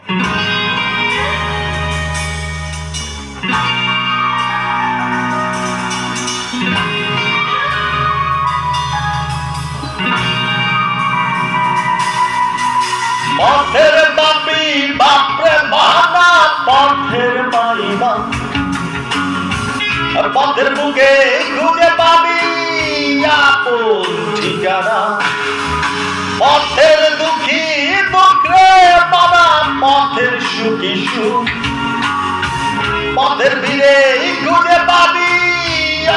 পথের বাপি বাপরে বানা পথের মাইবা পথের বুকে খুঁজে পাবি আপন ঠিকানা পথের দুঃখী দুঃখে বাবা পথের সুখী সুখ পথের ভিড়ে খুঁজে পাবি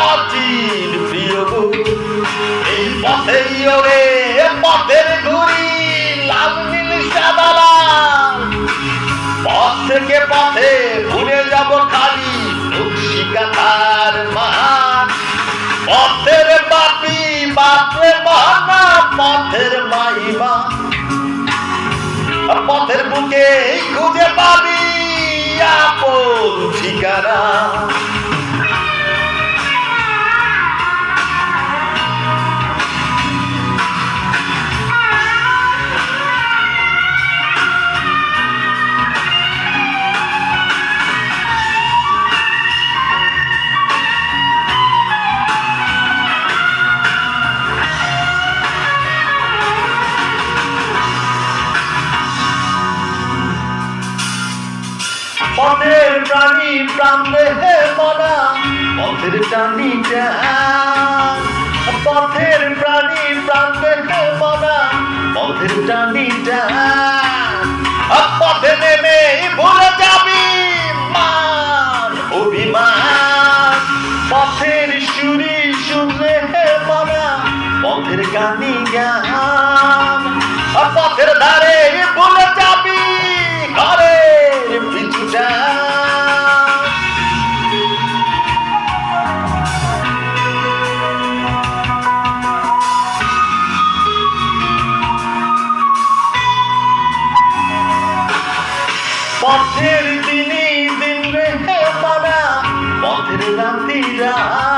অচির প্রিয় বুক এই পথেই ওরে পথের ঘুরি লাল নীল সাদা লাল পথ থেকে পথে ভুলে যাব খালি শিকাতার মান পথের বাপি বাপরে বানা পথের মাইবা পথের বুকে খুঁজে পাবি আপন ঠিকানা পথের প্রাণী প্রাণ দেহে মনা পথের টানি টান পথের প্রাণী প্রাণ দেহে মনা পথের টানি টান পথে নেমে ভুলে যাবি মান অভিমান পথের সুরি শুনলে হে মনা পথের গানি গান পথের ধারে ভুলে যাবি ঘরের পিছুটা পথের দিনই দিন রে বাবা পথের রাতি রাত